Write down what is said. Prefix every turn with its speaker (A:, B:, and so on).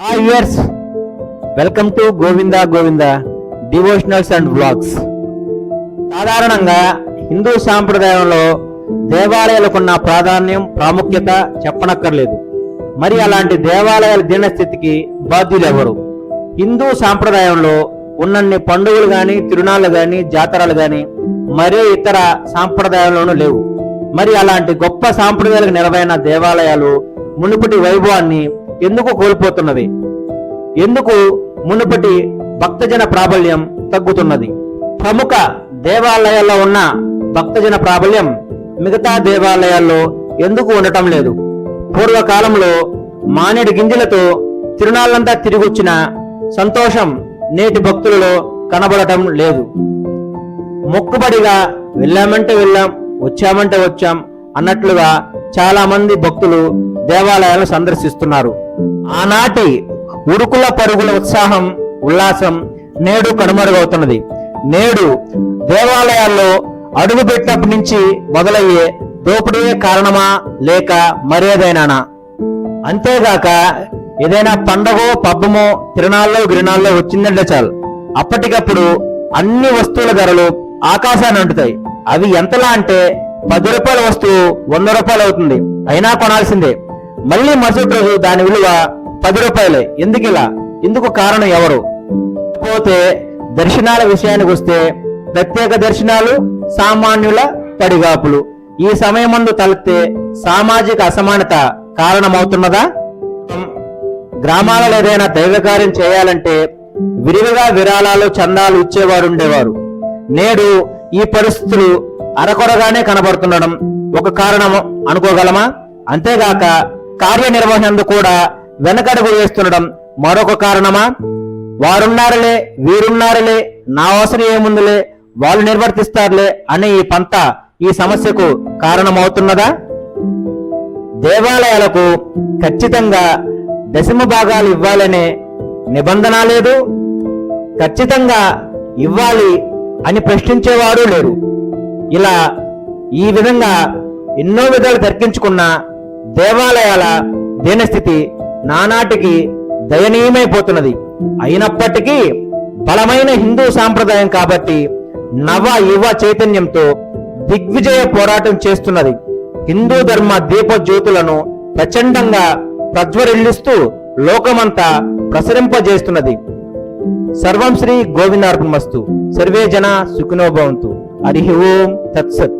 A: Hi viewers, welcome to Govinda Govinda devotionals and vlogs. సాధారణంగా హిందూ సాంప్రదాయంలో దేవాలయాలకున్న ప్రాముఖ్యత చెప్పనక్కర్లేదు. మరి అలాంటి దేవాలయాల దీనస్థితికి బాధ్యులు ఎవరు? హిందూ సాంప్రదాయంలో ఉన్నన్ని పండుగలు గాని, తిరునాళ్ళు గాని, జాతరలు గాని మరే ఇతర సాంప్రదాయాల్లోనూ లేవు. మరి అలాంటి గొప్ప సాంప్రదాయాలకు నెరవైన దేవాలయాలు మునుపటి వైభవాన్ని ఎందుకు కోల్పోతున్నవి? ఎందుకు మునుపటి భక్తజన ప్రాబల్యం తగ్గుతున్నది? ప్రముఖ దేవాలయాల్లో ఉన్న భక్తజన ప్రాబల్యం మిగతా దేవాలయాల్లో ఎందుకు ఉండటం లేదు? పూర్వకాలంలో మానేడు గింజలతో తిరునాళ్ళంతా తిరిగొచ్చిన సంతోషం నేటి భక్తులలో కనబడటం లేదు. మొక్కుబడిగా వెళ్ళామంటే వెళ్ళాం, వచ్చామంటే వచ్చాం అన్నట్లుగా చాలా మంది భక్తులు దేవాలయాలను సందర్శిస్తున్నారు. ఆనాటి ఉరుకుల పరుగుల ఉత్సాహం, ఉల్లాసం నేడు కనుమరుగవుతున్నది. నేడు దేవాలయాల్లో అడుగుపెట్టినప్పటి నుంచి మొదలయ్యే దోపిడీయే కారణమా, లేక మరేదైనానా? అంతేగాక ఏదైనా పండగో, పబ్బమో, తిరునాళ్ళలో గిరినాల్లో వచ్చిందంటే చాలు అప్పటికప్పుడు అన్ని వస్తువుల ధరలు ఆకాశాన్ని అంటుతాయి. అవి ఎంతలా అంటే 10 రూపాయల వస్తువు 100 రూపాయలు అవుతుంది, అయినా కొనాల్సిందే. మళ్ళీ మరుసటి రోజు దాని విలువ 10 రూపాయలే. ఎందుకు కారణం ఎవరు? పోతే దర్శనాల విషయానికి వస్తే ప్రత్యేక దర్శనాలు, సామాన్యుల పడిగాపులు ఈ సమయమందు తలెత్తే సామాజిక అసమానత కారణమవుతున్నదా? గ్రామాలలో ఏదైనా దైవకార్యం చేయాలంటే విరివిగా విరాళాలు, చందాలు ఇచ్చేవారు ఉండేవారు. నేడు ఈ పరిస్థితులు అరకొరగానే కనబడుతుండడం ఒక కారణం అనుకోగలమా? అంతేగాక కార్యనిర్వహణ కూడా వెనకడుగు వేస్తుండడం మరొక కారణమా? వారున్నారులే, వీరున్నారులే, నా అవసరం ఏముందిలే, వాళ్ళు నిర్వర్తిస్తారులే అనే ఈ పంత ఈ సమస్యకు కారణమవుతున్నదా? దేవాలయాలకు ఖచ్చితంగా దశమ భాగాలు ఇవ్వాలనే నిబంధన లేదు. ఖచ్చితంగా ఇవ్వాలి అని ప్రశ్నించేవారు లేరు. ఇలా ఈ విధంగా ఎన్నో విధాలు తర్కించుకున్న దేవాలయాల దీనస్థితి నానాటికి దయనీయమైపోతున్నది. అయినప్పటికీ బలమైన హిందూ సాంప్రదాయం కాబట్టి నవ యువ చైతన్యంతో దిగ్విజయ పోరాటం చేస్తున్నది. హిందూ ధర్మ దీప జ్యోతులను ప్రచండంగా ప్రజ్వరిల్లిస్తూ లోకమంతా ప్రసరింపజేస్తున్నది. సర్వం శ్రీ గోవిందార్పణమస్తు. సర్వే జన సుఖినో భవంతు. హరి ఓం తత్సత్.